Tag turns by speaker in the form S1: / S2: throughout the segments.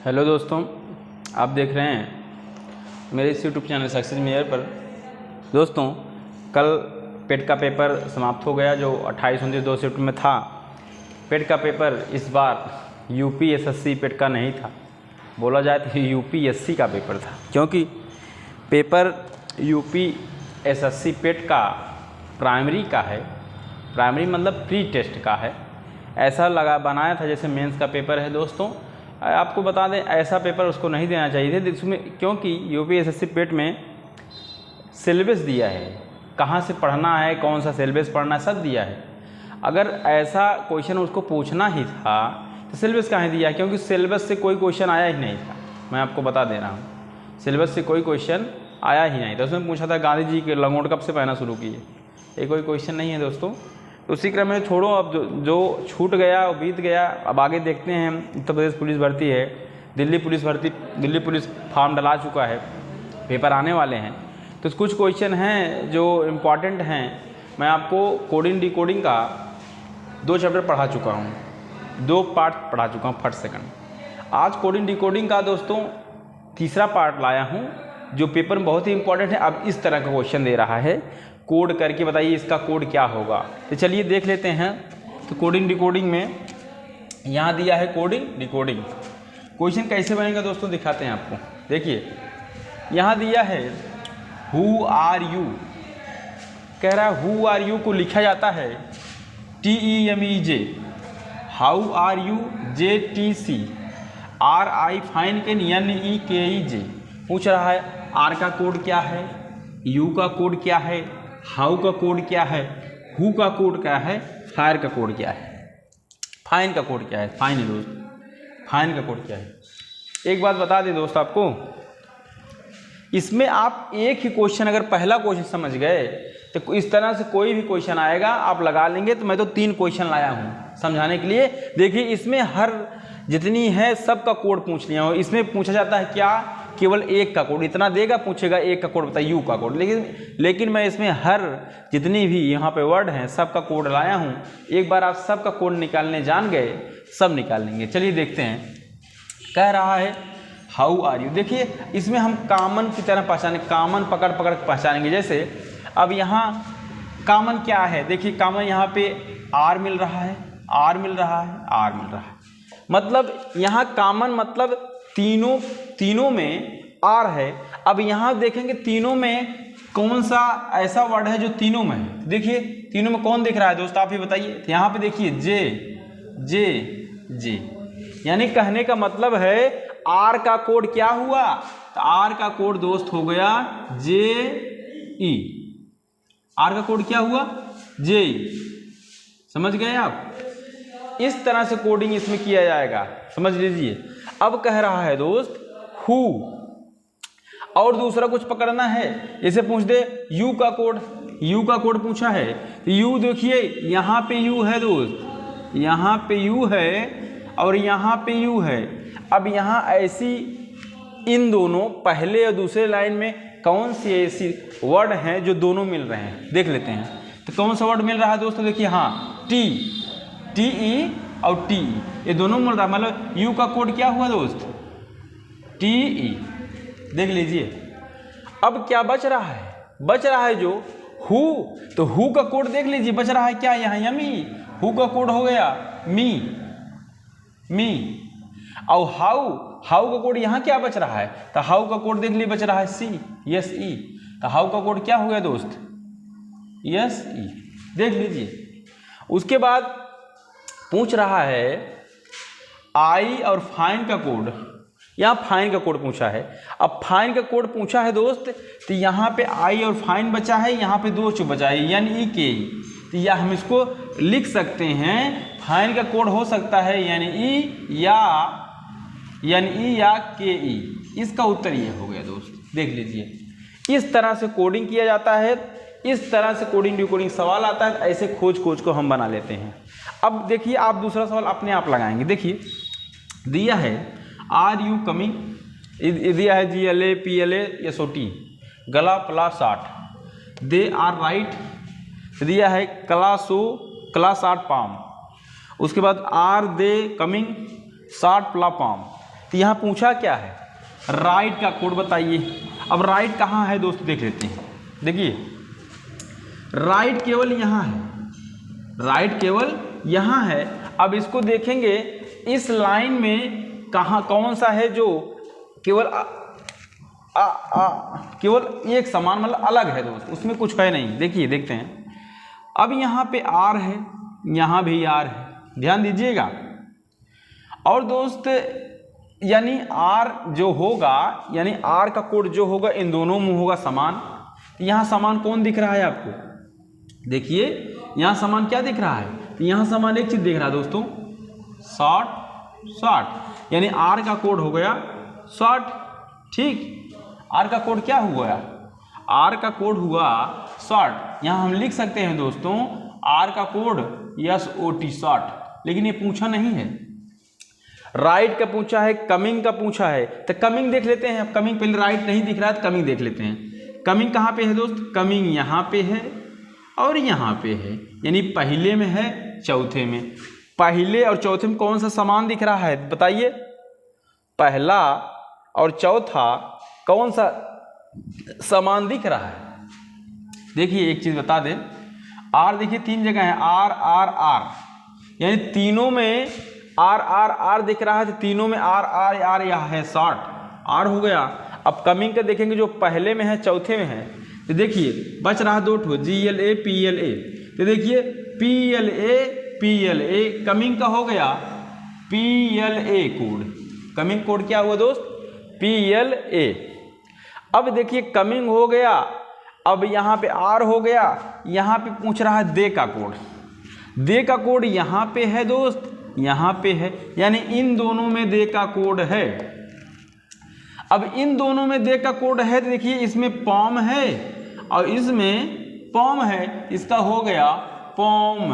S1: Hello दोस्तों, आप देख रहे हैं मेरे इस यूट्यूब चैनल सक्सेस मेयर पर। दोस्तों, कल पेट का पेपर समाप्त हो गया जो 28-29 शिफ्ट में था। पेट का पेपर इस बार यूपीएसएससी पेट का नहीं था, बोला जाए तो यूपीएससी का पेपर था, क्योंकि पेपर यूपीएसएससी पेट का प्राइमरी का है। प्राइमरी मतलब प्री टेस्ट का है। ऐसा बनाया था जैसे मेंस का पेपर है। दोस्तों, आपको बता दें, ऐसा पेपर उसको नहीं देना चाहिए थे इसमें, क्योंकि यूपीएसएससी पेट में सिलेबस दिया है, कहाँ से पढ़ना है, कौन सा सिलेबस पढ़ना है, सब दिया है। अगर ऐसा क्वेश्चन उसको पूछना ही था तो सिलेबस कहाँ दिया है, क्योंकि सिलेबस से कोई क्वेश्चन आया ही नहीं था। मैं आपको बता दे रहा हूँ, सिलेबस से कोई क्वेश्चन आया ही नहीं था। उसमें पूछा था गांधी जी के लंगोट कब से पहनना शुरू किए, ये कोई क्वेश्चन नहीं है दोस्तों। तो उसी क्रम में छोड़ो, अब जो छूट गया वो बीत गया। अब आगे देखते हैं। उत्तर प्रदेश पुलिस भर्ती है, दिल्ली पुलिस फॉर्म डला चुका है, पेपर आने वाले हैं। तो कुछ क्वेश्चन हैं जो इम्पॉर्टेंट हैं। मैं आपको कोडिंग डिकोडिंग का 2 चैप्टर पढ़ा चुका हूँ, 2 पार्ट पढ़ा चुका हूँ, फर्स्ट सेकंड। आज कोडिंग डिकोडिंग का दोस्तों तीसरा पार्ट लाया हूँ, जो पेपर में बहुत ही इंपॉर्टेंट है। अब इस तरह का क्वेश्चन दे रहा है, कोड करके बताइए इसका कोड क्या होगा। तो चलिए देख लेते हैं। तो कोडिंग डिकोडिंग में यहाँ दिया है कोडिंग डिकोडिंग। क्वेश्चन कैसे बनेगा दोस्तों दिखाते हैं आपको। देखिए यहाँ दिया है हु आर यू, कह रहा है हु आर यू को लिखा जाता है TEMEJ, how are you JTC, RI fine के NEKEJ। पूछ रहा है आर का कोड क्या है, यू का कोड क्या है, हाउ का कोड क्या है, हु का कोड क्या है, फायर का कोड क्या है, फाइन का कोड क्या है। फाइन है दोस्त, फाइन का कोड क्या है। एक बात बता दें दोस्त आपको, इसमें आप एक ही क्वेश्चन, अगर पहला क्वेश्चन समझ गए तो इस तरह से कोई भी क्वेश्चन आएगा आप लगा लेंगे। तो मैं तो 3 क्वेश्चन लाया हूँ समझाने के लिए। देखिए इसमें हर जितनी है सबका कोड पूछ लिया हो। इसमें पूछा जाता है क्या, केवल एक का कोड, इतना देगा, पूछेगा एक का कोड बताइए, यू का कोड। लेकिन मैं इसमें हर जितनी भी यहाँ पे वर्ड हैं सबका कोड लाया हूँ। एक बार आप सबका कोड निकालने जान गए, सब निकाल लेंगे। चलिए देखते हैं। कह रहा है हाउ आर यू। देखिए इसमें हम कॉमन की तरह पहचाने, कॉमन पकड़ पहचानेंगे। जैसे अब यहाँ कॉमन क्या है, देखिए कॉमन यहाँ पे आर मिल रहा है, आर मिल रहा है, आर मिल रहा है। मतलब यहाँ कॉमन मतलब तीनों में आर है। अब यहाँ देखेंगे तीनों में कौन सा ऐसा वर्ड है जो तीनों में है। देखिए तीनों में कौन दिख रहा है दोस्त, आप ही बताइए। यहाँ पे देखिए जे, यानी कहने का मतलब है आर का कोड क्या हुआ, तो आर का कोड दोस्त हो गया JE। आर का कोड क्या हुआ, JE। समझ गए आप। इस तरह से कोडिंग इसमें किया जाएगा, समझ लीजिए। अब कह रहा है दोस्त हु, और दूसरा कुछ पकड़ना है। इसे पूछ दे यू का कोड, यू का कोड पूछा है। यू देखिए यहाँ पे यू है दोस्त, यहाँ पे यू है और यहाँ पे यू है। अब यहाँ ऐसी इन दोनों पहले और दूसरे लाइन में कौन सी ऐसी वर्ड हैं जो दोनों मिल रहे हैं, देख लेते हैं। तो कौन सा वर्ड मिल रहा है दोस्तों, देखिए हाँ TE और TE, ये दोनों मिल रहा है। मतलब यू का कोड क्या हुआ दोस्त, TE। देख लीजिए। अब क्या बच रहा है, बच रहा है जो हु, तो हु का कोड देख लीजिए बच रहा है क्या, यहाँ यमी, हु का कोड हो गया मी। और हाउ का कोड यहाँ क्या बच रहा है, तो हाउ का कोड देख लीजिए बच रहा है SE। तो हाउ का कोड क्या हो गया दोस्त, SE। देख लीजिए। उसके बाद पूछ रहा है आई और फाइन का कोड, यहाँ फाइन का कोड पूछा है। अब फाइन का कोड पूछा है दोस्त, तो यहाँ पे आई और फाइन बचा है, यहाँ पे 2 चुप बचा है NEKE। तो यह हम इसको लिख सकते हैं, फाइन का कोड हो सकता है NE या KE। इसका उत्तर ये हो गया दोस्त, देख लीजिए। इस तरह से कोडिंग किया जाता है, इस तरह से कोडिंग डिकोडिंग सवाल आता है। ऐसे खोज को हम बना लेते हैं। अब देखिए आप दूसरा सवाल अपने आप लगाएंगे। देखिए दिया है आर यू कमिंग, दिया है GLA PLA SOT, गला प्ला 60, दे आर राइट, दिया है क्लास 8 पाम। उसके बाद आर दे कमिंग 60 प्ला पाम। तो यहाँ पूछा क्या है, राइट का कोड बताइए। अब राइट कहाँ है दोस्तों, देख लेते हैं। देखिए राइट केवल यहाँ है, राइट केवल यहाँ है। अब इसको देखेंगे इस लाइन में कहाँ कौन सा है जो केवल केवल एक समान मतलब अलग है दोस्त, उसमें कुछ है नहीं। देखिए देखते हैं। अब यहाँ पे आर है, यहाँ भी आर है, ध्यान दीजिएगा। और दोस्त यानी आर जो होगा, यानी आर का कोड जो होगा इन दोनों में होगा समान। यहाँ समान कौन दिख रहा है आपको, देखिए यहाँ समान क्या दिख रहा है, यहाँ समान एक चीज दिख रहा है दोस्तों, शॉर्ट, यानी आर का कोड हो गया शॉर्ट। ठीक, आर का कोड क्या हुआ, आर का कोड हुआ शॉर्ट। यहाँ हम लिख सकते हैं दोस्तों आर का कोड SOT शॉर्ट, लेकिन ये पूछा नहीं है। राइट का पूछा है, कमिंग का पूछा है, तो कमिंग देख लेते हैं। अब कमिंग पहले राइट नहीं दिख रहा है तो कमिंग देख लेते हैं। कमिंग कहाँ पे है दोस्त, कमिंग यहाँ पे है और यहाँ पे है, यानी पहले में है चौथे में। पहले और चौथे में कौन सा समान दिख रहा है बताइए, पहला और चौथा कौन सा समान दिख रहा है। देखिए एक चीज बता दें, आर देखिए तीन जगह है, आर आर आर, यानी तीनों में आर आर आर दिख रहा है, तो तीनों में आर आर आर यहाँ है, शॉर्ट आर हो गया। अब कमिंग का देखेंगे जो पहले में है चौथे में है, तो देखिए बच रहा दो ठो GLA PLA, तो देखिए PLA कमिंग का हो गया PLA कोड। कमिंग कोड क्या हुआ दोस्त, PLA। अब देखिए कमिंग हो गया, अब यहाँ पे आर हो गया, यहाँ पे पूछ रहा है दे का कोड। दे का कोड यहाँ पे है दोस्त, यहाँ पे है, यानी इन दोनों में दे का कोड है। अब इन दोनों में दे का कोड है, तो देखिए इसमें पॉम है और इसमें पॉम है, इसका हो गया पॉम।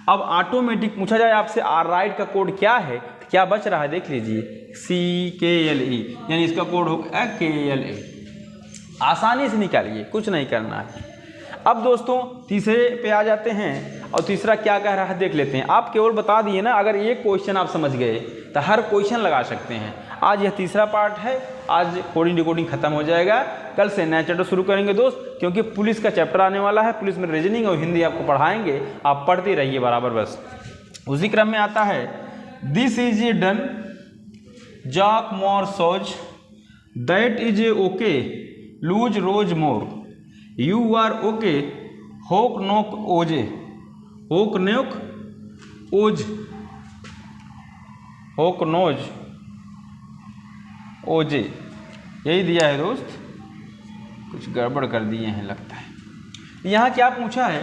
S1: अब ऑटोमेटिक पूछा जाए आपसे आर राइट का कोड क्या है, तो क्या बच रहा है देख लीजिए, CKLE, यानी इसका कोड हो गया KLA। आसानी से निकालिए, कुछ नहीं करना है। अब दोस्तों तीसरे पे आ जाते हैं, और तीसरा क्या कह रहा है देख लेते हैं। आप केवल बता दिए ना, अगर एक क्वेश्चन आप समझ गए तो हर क्वेश्चन लगा सकते हैं। आज यह तीसरा पार्ट है, आज कोडिंग डिकोडिंग खत्म हो जाएगा, कल से नया चैप्टर शुरू करेंगे दोस्त, क्योंकि पुलिस का चैप्टर आने वाला है। पुलिस में रीजनिंग और हिंदी आपको पढ़ाएंगे, आप पढ़ते रहिए बराबर। बस उसी क्रम में आता है, दिस इज ए डन जॉक मोर सोज, दैट इज ए ओके लूज रोज मोर, यू आर ओके होक नोक ओजे, होक नोक ओज, होक नोज ओजे, यही दिया है दोस्त, कुछ गड़बड़ कर दिए हैं लगता है। यहाँ क्या पूछा है,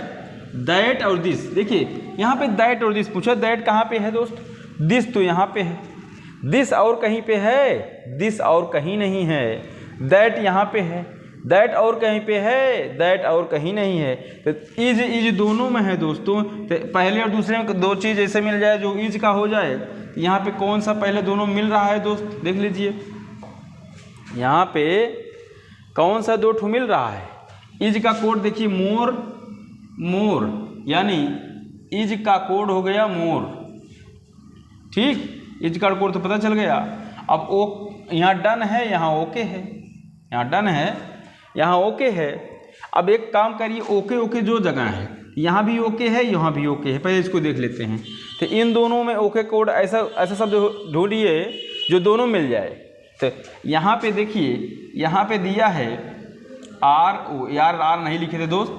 S1: दैट और दिस। देखिए यहाँ पे दैट और दिस पूछा, दैट कहाँ पे है दोस्त, दिस तो यहाँ पे है, दिस और कहीं पे है, दिस और कहीं नहीं है, दैट यहाँ पे है, दैट और कहीं पे है, दैट और कहीं नहीं है। तो इज दोनों में है दोस्तों, तो पहले और दूसरे में दो चीज़ ऐसे मिल जाए जो इज का हो जाए। तो यहाँ पे कौन सा पहले दोनों मिल रहा है दोस्त, देख लीजिए यहाँ पे कौन सा दो ठो मिल रहा है। इज का कोड देखिए मोर, मोर, यानी इज का कोड हो गया मोर। ठीक, इज का कोड तो पता चल गया। अब ओ यहाँ डन है, यहाँ ओके है, यहाँ डन है, यहाँ ओके है। अब एक काम करिए, ओके ओके जो जगह है, यहाँ भी ओके है, यहाँ भी ओके है, पहले इसको देख लेते हैं। तो इन दोनों में ओके कोड ऐसा ऐसा शब्द ढूंढिए जो दोनों मिल जाए। तो यहाँ पे देखिए, यहाँ पे दिया है आर ओ, यार आर नहीं लिखे थे दोस्त,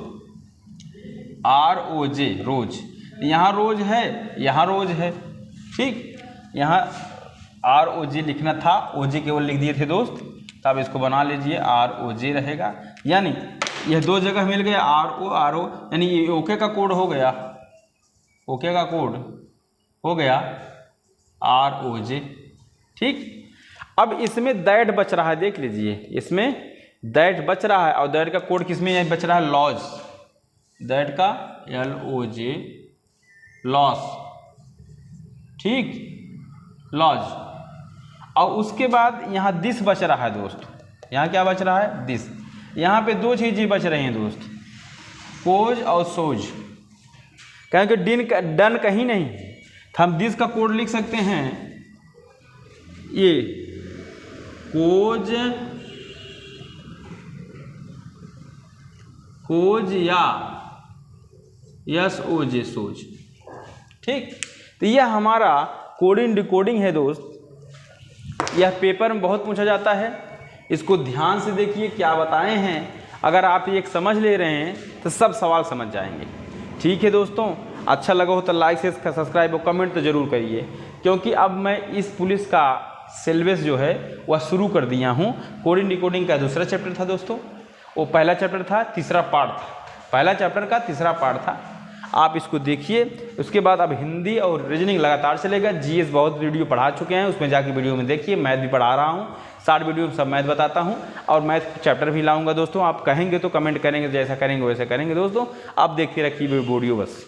S1: ROJ रोज, यहाँ रोज है, यहाँ रोज है। ठीक, यहाँ ROJ लिखना था, OJ केवल लिख दिए थे दोस्त, तब इसको बना लीजिए ROJ रहेगा। यानी यह दो जगह मिल गया RO, यानी ये ओके का कोड हो गया, ओके का कोड हो गया ROJ। ठीक, अब इसमें दैट बच रहा है, देख लीजिए इसमें दैट बच रहा है, और दैट का कोड किसमें बच रहा है, लॉज, दैट का LOJ लॉस। ठीक, लॉज। और उसके बाद यहाँ दिस बच रहा है दोस्त, यहाँ क्या बच रहा है, दिस। यहाँ पे दो चीज़ें बच रही हैं दोस्त, पोज और सोज, क्योंकि डन कहीं नहीं है, तो हम दिस का कोड लिख सकते हैं ये कोज या SOJ सोज। ठीक, तो यह हमारा कोडिंग डिकोडिंग है दोस्त। यह पेपर में बहुत पूछा जाता है, इसको ध्यान से देखिए क्या बताए हैं। अगर आप ये एक समझ ले रहे हैं तो सब सवाल समझ जाएंगे। ठीक है दोस्तों, अच्छा लगा हो तो लाइक से सब्सक्राइब और कमेंट तो ज़रूर करिए, क्योंकि अब मैं इस पुलिस का सिलेबस जो है वह शुरू कर दिया हूँ। कोडिंग डिकोडिंग का दूसरा चैप्टर था दोस्तों, वो पहला चैप्टर था, तीसरा पार्ट था, पहला चैप्टर का तीसरा पार्ट था। आप इसको देखिए, उसके बाद अब हिंदी और रीजनिंग लगातार चलेगा। GS बहुत वीडियो पढ़ा चुके हैं, उसमें जाके वीडियो में देखिए। मैथ भी पढ़ा रहा हूँ, 60 वीडियो में सब मैथ बताता हूँ, और मैथ चैप्टर भी लाऊंगा दोस्तों। आप कहेंगे तो कमेंट करेंगे, जैसा करेंगे वैसा करेंगे दोस्तों। आप देखते रखिए वीडियो बस।